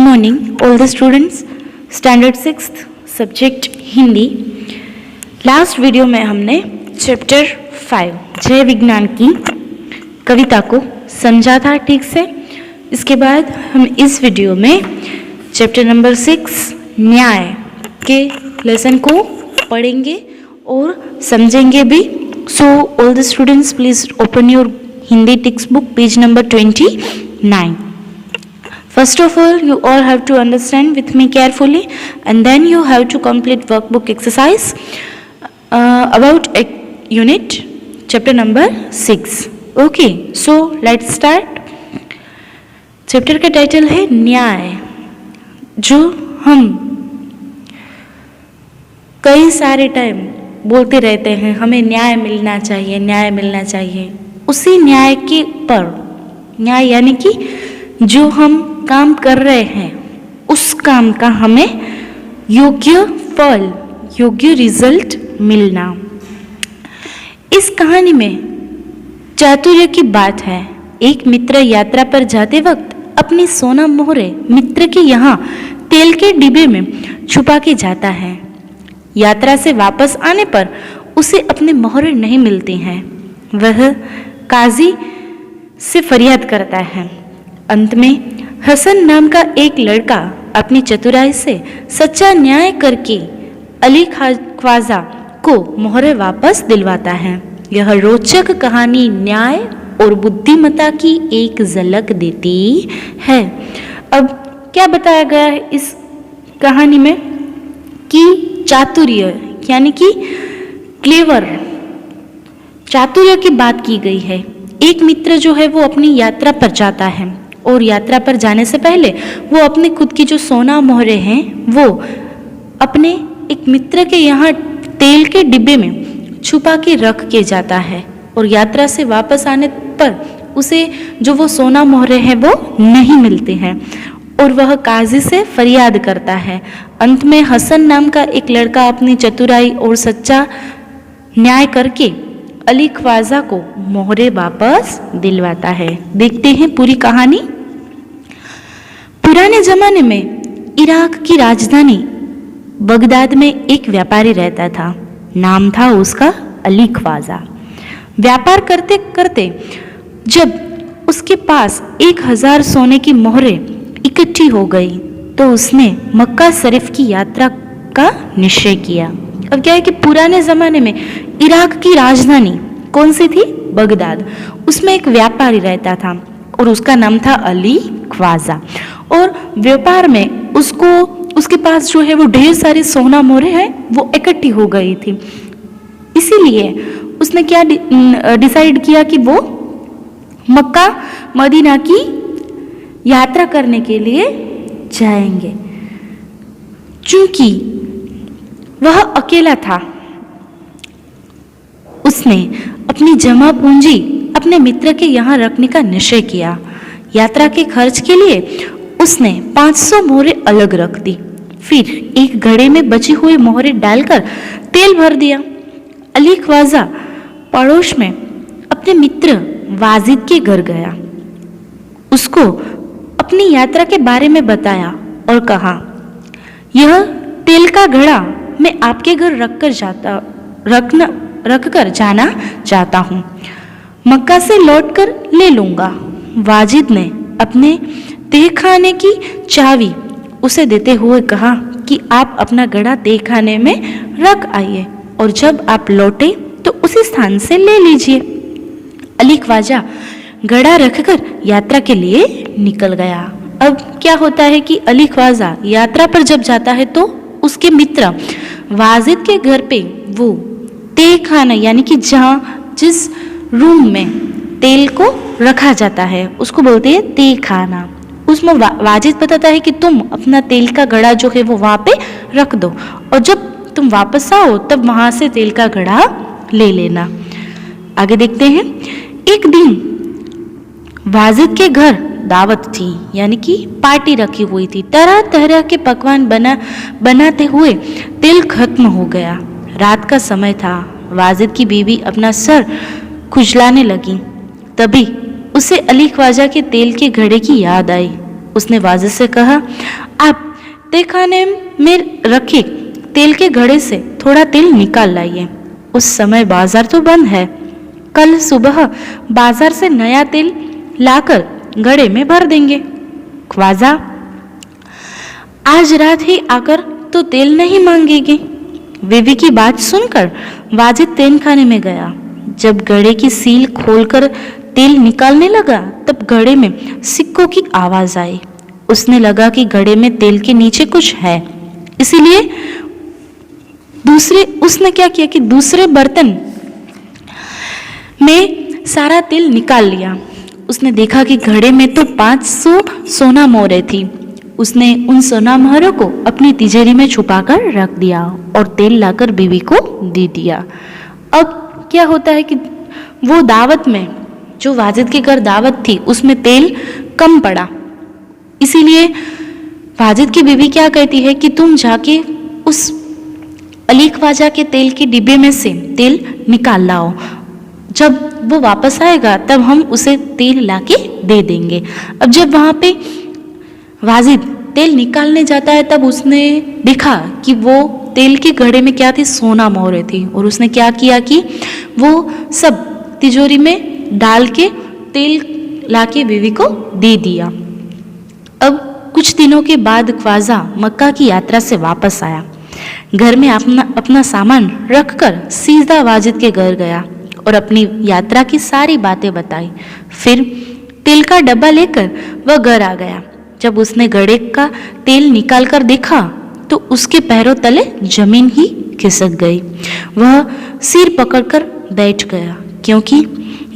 morning, all the students. Standard 6th subject Hindi. Last video में हमने chapter 5 जय विज्ञान की कविता को समझा था ठीक से। इसके बाद हम इस वीडियो में चैप्टर नंबर 6 न्याय के लेसन को पढ़ेंगे और समझेंगे भी। So all the students please open your Hindi text book page number 29। First of all, you all have to understand with me carefully, and then you have to complete workbook exercise about unit chapter number 6. Okay, so let's start. Chapter का title है न्याय। जो हम कई सारे time बोलते रहते हैं हमें न्याय मिलना चाहिए, न्याय मिलना चाहिए। उसी न्याय के पर न्याय यानी कि जो हम काम कर रहे हैं उस काम का हमें योग्य फल, योग्य रिजल्ट मिलना। इस कहानी में चातुर्य की बात है। एक मित्र यात्रा पर जाते वक्त अपनी सोना मोहरे मित्र के यहाँ तेल के डिब्बे में छुपा के जाता है। यात्रा से वापस आने पर उसे अपने मोहरे नहीं मिलते हैं। वह काजी से फरियाद करता है। अंत में हसन नाम का एक लड़का अपनी चतुराई से सच्चा न्याय करके अली ख्वाजा को मोहरे वापस दिलवाता है। यह रोचक कहानी न्याय और बुद्धिमत्ता की एक झलक देती है। अब क्या बताया गया है इस कहानी में कि चातुर्य यानी कि क्लेवर, चातुर्य की बात की गई है। एक मित्र जो है वो अपनी यात्रा पर जाता है और यात्रा पर जाने से पहले वो अपने खुद की जो सोना मोहरे हैं वो अपने एक मित्र के यहाँ तेल के डिब्बे में छुपा के रख के जाता है और यात्रा से वापस आने पर उसे जो वो सोना मोहरे हैं वो नहीं मिलते हैं और वह काजी से फरियाद करता है। अंत में हसन नाम का एक लड़का अपनी चतुराई और सच्चा न्याय करके अली ख्वाजा को मोहरे वापस दिलवाता है। देखते हैं पूरी कहानी। पुराने जमाने में इराक की राजधानी बगदाद में एक व्यापारी रहता था। नाम था उसका अली ख्वाजा। व्यापार करते करते जब उसके पास 1000 सोने की मोहरे इकट्ठी हो गई तो उसने मक्का शरीफ की यात्रा का निश्चय किया। अब क्या है कि पुराने जमाने में इराक की राजधानी कौन सी थी? बगदाद। उसमें एक व्यापारी रहता था और उसका नाम था अली ख्वाजा। और व्यापार में उसके पास जो है वो ढेर सारी सोना मोहरे हैं वो इकट्ठी हो गई थी। इसीलिए उसने क्या डिसाइड किया कि वो मक्का मदीना की यात्रा करने के लिए जाएंगे। चूंकि वह अकेला था उसने अपनी जमा पूंजी अपने मित्र के यहाँ रखने का निश्चय किया। यात्रा के खर्च के लिए उसने 500 मोहरे अलग रख दी। फिर एक घड़े में बची हुई मोहरे डालकर तेल भर दिया। अली ख्वाजा पड़ोस में अपने मित्र वाजिद के घर गया। उसको अपनी यात्रा के बारे में बताया और कहा, यह तेल का घड़ा मैं आपके घर रखकर जाना चाहता हूँ। मक्का से लौटकर ले लूंगा। वाजिद ने अपने तहखाने की चाबी उसे देते हुए कहा कि आप अपना घड़ा तहखाने में रख आइए और जब आप लौटे तो उसी स्थान से ले लीजिए। अली ख्वाजा घड़ा रखकर यात्रा के लिए निकल गया। अब क्या होता है कि अली ख्वाजा यात्रा पर जब जाता है तो उसके मित्र वाजिद के घर पे वो तहखाना यानी कि जिस रूम में तेल को रखा जाता है उसको बोलते हैं तहखाना। उसमें वाजिद बताता है कि तुम अपना तेल का घड़ा जो है वो वहाँ पे रख दो और जब तुम वापस आओ तब वहाँ से तेल का घड़ा ले लेना। आगे देखते हैं। एक दिन वाजिद के घर दावत थी यानी कि पार्टी रखी हुई थी। तरह तरह के पकवान बनाते हुए तेल खत्म हो गया। रात का समय था। वाजिद की बीवी अपना सर खुजलाने लगी। तभी उसे अली ख्वाजा के तेल के घड़े की याद आई। उसने वाजिद से कहा, आप तहखाने में रखे तेल के घड़े से थोड़ा तेल निकाल लाइए। उस समय बाजार तो बंद है। कल सुबह बाजार से नया तेल लाकर घड़े में भर देंगे। ख्वाजा, आज रात ही आकर तो तेल नहीं मांगेगी। बीवी की बात सुनकर वाजिद तहखाने में गया। जब घड़े की सील खोलकर तेल निकालने लगा तब घड़े में सिक्कों की आवाज आई। उसने लगा कि घड़े में तेल के नीचे कुछ है, इसीलिए उसने क्या किया कि दूसरे बर्तन में सारा तेल निकाल लिया। उसने देखा कि घड़े में तो 500 सोना मोहरें थी। उसने उन सोना मोहरों को अपनी तिजोरी में छुपाकर रख दिया और तेल लाकर बीवी को दे दिया। अब क्या होता है कि वो दावत में, जो वाजिद के घर दावत थी, उसमें तेल कम पड़ा। इसीलिए वाजिद की बीवी क्या कहती है कि तुम जाके उस अली ख्वाजा के तेल के डिब्बे में से तेल निकाल लाओ। जब वो वापस आएगा तब हम उसे तेल लाके दे देंगे। अब जब वहाँ पे वाजिद तेल निकालने जाता है तब उसने देखा कि वो तेल के घड़े में क्या थी, सोना मोहरें थी। और उसने क्या किया कि वो सब तिजोरी में डाल के तेल लाके बीवी को दे दिया। अब कुछ दिनों के बाद ख्वाजा मक्का की यात्रा से वापस आया। घर में अपना सामान रखकर सीधा वाजिद के घर गया और अपनी यात्रा की सारी बातें बताई। फिर तेल का डब्बा लेकर वह घर आ गया। जब उसने घड़े का तेल निकाल कर देखा तो उसके पैरों तले जमीन ही खिसक गई। वह सिर पकड़कर बैठ गया क्योंकि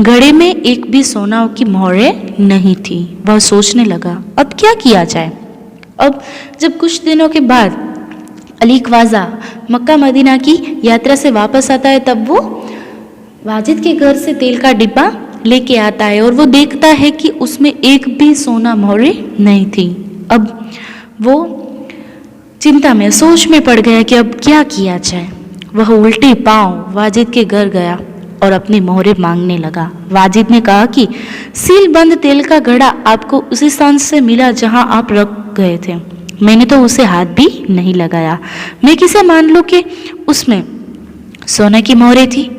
घड़े में एक भी सोना की मोहरें नहीं थी। वह सोचने लगा, अब क्या किया जाए। अब जब कुछ दिनों के बाद अली ख्वाजा मक्का मदीना की यात्रा से वापस आता है तब वो वाजिद के घर से तेल का डिब्बा लेके आता है और वो देखता है कि उसमें एक भी सोना मोहरें नहीं थी। अब वो चिंता में, सोच में पड़ गया कि अब क्या किया जाए। वह उल्टे पांव वाजिद के घर गया और अपनी मोहरें मांगने लगा। वाजिद ने कहा कि सील बंद तेल का घड़ा आपको उसी स्थान से मिला जहां आप रख गए थे। मैंने तो उसे हाथ भी नहीं लगाया। मैं किसे मान लूं कि उसमें सोने की मोहरें थी।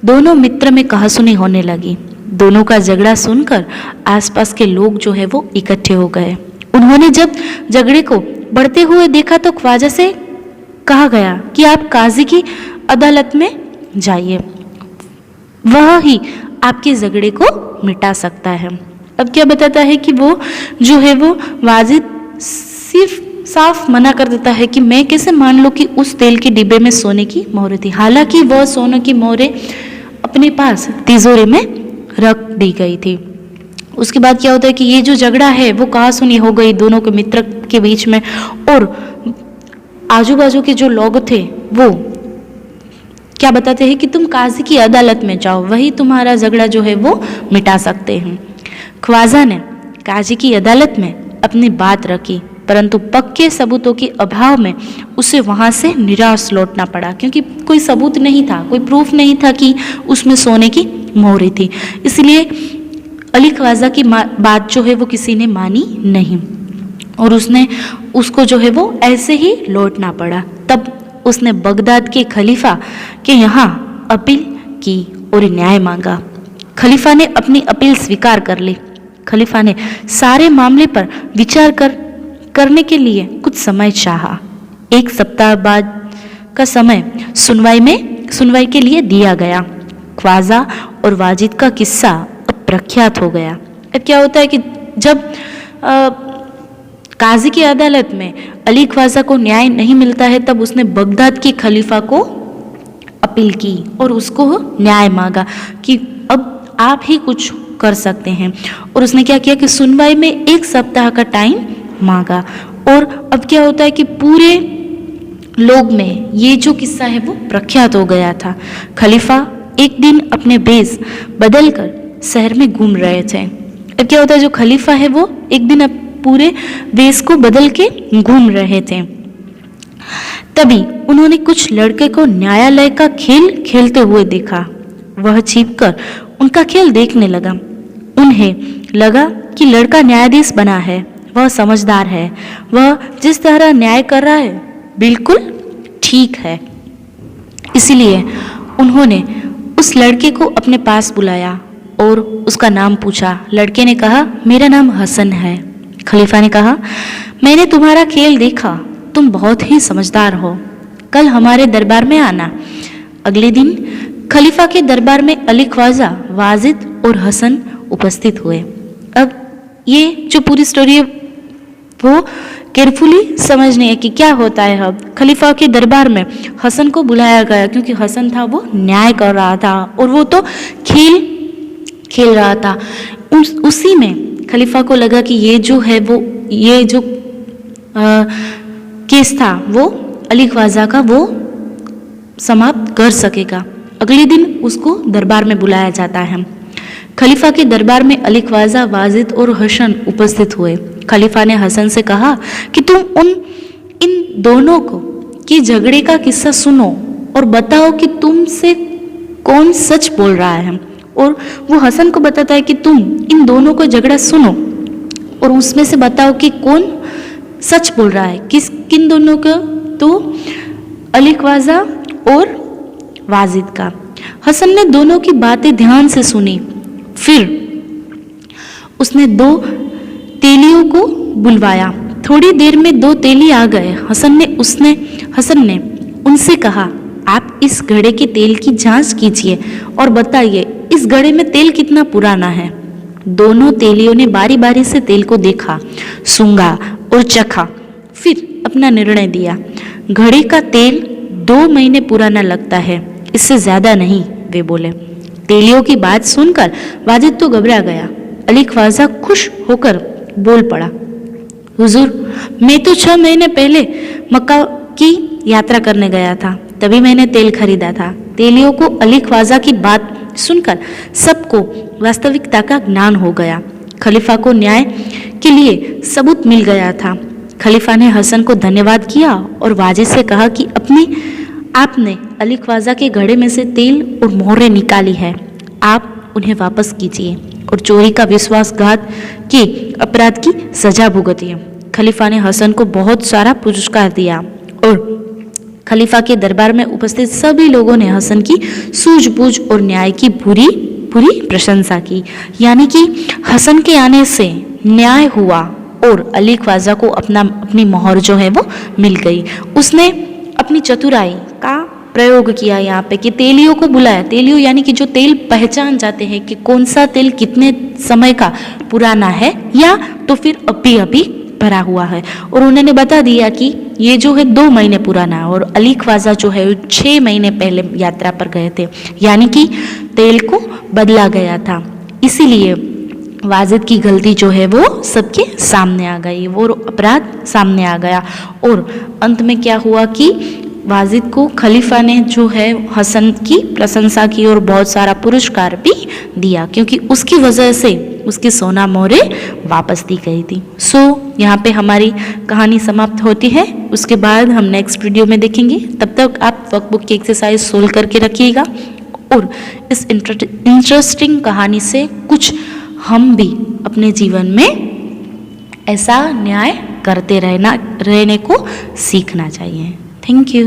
दोनों मित्र में कहासुनी होने लगी। दोनों का झगड़ा सुनकर आसपास के लोग जो है वो इकट्ठे हो गए। उन्होंने जब झगड़े को बढ़ते हुए देखा तो ख्वाजा से कहा गया कि आप काजी की अदालत में जाइए, वह ही आपके झगड़े को मिटा सकता है। अब क्या बताता है कि वो जो है वो वाजिद सिर्फ साफ मना कर देता है कि मैं कैसे मान लूं कि उस तेल के डिब्बे में सोने की मोहरें थी। हालांकि वह सोने की मोहरें अपने पास तिजोरी में रख दी गई थी। उसके बाद क्या होता है कि ये जो झगड़ा है वो कहासुनी हो गई दोनों के मित्र के बीच में, और आजू बाजू के जो लोग थे वो क्या बताते हैं कि तुम काजी की अदालत में जाओ, वही तुम्हारा झगड़ा जो है वो मिटा सकते हैं। ख्वाजा ने काजी की अदालत में अपनी बात रखी, परंतु पक्के सबूतों के अभाव में उसे वहां से निराश लौटना पड़ा, क्योंकि कोई सबूत नहीं था, कोई प्रूफ नहीं था कि उसमें सोने की मोहरें थी। इसलिए अली ख्वाजा की बात जो है वो किसी ने मानी नहीं और उसको जो है वो ऐसे ही लौटना पड़ा। तब उसने बगदाद के खलीफा के यहाँ अपील की और न्याय मांगा। खलीफा ने अपनी अपील स्वीकार कर ली। खलीफा ने सारे मामले पर विचार करने के लिए कुछ समय चाहा। 1 सप्ताह बाद का समय सुनवाई के लिए दिया गया। ख्वाजा और वाजिद का किस्सा अब प्रख्यात हो गया। अब क्या होता है कि जब काजी की अदालत में अली ख्वाजा को न्याय नहीं मिलता है तब उसने बगदाद के खलीफा को अपील की और उसको न्याय मांगा कि अब आप ही कुछ कर सकते हैं। और उसने क्या किया कि सुनवाई में 1 सप्ताह का टाइम मांगा। और अब क्या होता है कि पूरे लोग में ये जो किस्सा है वो प्रख्यात हो गया था। खलीफा एक दिन अपने भेष बदलकर शहर में घूम रहे थे। अब क्या होता है, जो खलीफा है वो एक दिन पूरे वेश को बदल के घूम रहे थे। तभी उन्होंने कुछ लड़के को न्यायालय का खेल खेलते हुए देखा। वह छिपकर उनका खेल देखने लगा। उन्हें लगा कि लड़का न्यायाधीश बना है। वह समझदार है, वह जिस तरह न्याय कर रहा है बिल्कुल ठीक है। इसीलिए उन्होंने उस लड़के को अपने पास बुलाया और उसका नाम पूछा। लड़के ने कहा, मेरा नाम हसन है। खलीफा ने कहा, मैंने तुम्हारा खेल देखा, तुम बहुत ही समझदार हो, कल हमारे दरबार में आना। अगले दिन खलीफा के दरबार में अली ख्वाजा, वाजिद और हसन उपस्थित हुए। अब ये जो पूरी स्टोरी है वो केयरफुली समझनी है कि क्या होता है। अब खलीफा के दरबार में हसन को बुलाया गया क्योंकि हसन था वो न्याय कर रहा था और वो तो खेल रहा था। उसी में खलीफा को लगा कि ये जो केस था वो अली ख्वाजा का वो समाप्त कर सकेगा। अगले दिन उसको दरबार में बुलाया जाता है। खलीफा के दरबार में अली ख्वाजा, वाजिद और हसन उपस्थित हुए। खलीफा ने हसन से कहा कि तुम इन दोनों को की झगड़े का किस्सा सुनो और बताओ कि तुमसे कौन सच बोल रहा है। और वो हसन को बताता है कि तुम इन दोनों को झगड़ा सुनो और उसमें से बताओ कि कौन सच बोल रहा है। किन दोनों का? तो अली ख्वाजा और वाजिद का। हसन ने दोनों की बातें ध्यान से सुनी, फिर उसने 2 तेलियों को बुलवाया। थोड़ी देर में 2 तेली आ गए। हसन ने उनसे कहा, आप इस घड़े के तेल की जांच कीजिए और बताइए इस घड़े में तेल कितना पुराना है। दोनों तेलियों ने बारी बारी से तेल को देखा, सूंघा और चखा, फिर अपना निर्णय दिया। घड़े का तेल 2 महीने पुराना लगता है, इससे ज्यादा नहीं, वे बोले। तेलियों की बात सुनकर वाजिद तो घबरा गया। अली ख्वाजा खुश होकर बोल पड़ा, हुजूर, मैं तो 6 महीने पहले मक्का की यात्रा करने गया था, तभी मैंने तेल खरीदा था। तेलियों को अली ख्वाजा की बात सुनकर सबको वास्तविकता का ज्ञान हो गया। खलीफा को न्याय के लिए सबूत मिल गया था। खलीफा ने हसन को धन्यवाद किया और वाजिद से कहा कि आपने अली ख्वाजा के घड़े में से तेल और मोहरें निकाली है, आप उन्हें वापस कीजिए और चोरी का विश्वासघात के अपराध की सजा भुगतिए। खलीफा ने हसन को बहुत सारा पुरस्कार दिया और खलीफा के दरबार में उपस्थित सभी लोगों ने हसन की सूझबूझ और न्याय की पूरी प्रशंसा की। यानी कि हसन के आने से न्याय हुआ और अली ख्वाजा को अपनी मोहर जो है वो मिल गई। उसने अपनी चतुराई का प्रयोग किया यहाँ पे कि तेलियों को बुलाया। तेलियों यानी कि जो तेल पहचान जाते हैं कि कौन सा तेल कितने समय का पुराना है या तो फिर अभी भरा हुआ है, और उन्होंने बता दिया कि ये जो है 2 महीने पुराना है और अली ख्वाजा जो है 6 महीने पहले यात्रा पर गए थे, यानी कि तेल को बदला गया था। इसीलिए वाजिद की गलती जो है वो सबके सामने आ गई, वो अपराध सामने आ गया। और अंत में क्या हुआ कि वाजिद को खलीफा ने जो है हसन की प्रशंसा की और बहुत सारा पुरस्कार भी दिया, क्योंकि उसकी वजह से उसकी सोना मोहरें वापस दी गई थी। यहाँ पे हमारी कहानी समाप्त होती है। उसके बाद हम नेक्स्ट वीडियो में देखेंगे। तब तक आप वर्कबुक की एक्सरसाइज सोल्व करके रखिएगा और इस इंटरेस्टिंग कहानी से कुछ हम भी अपने जीवन में ऐसा न्याय करते रहने को सीखना चाहिए। Thank you.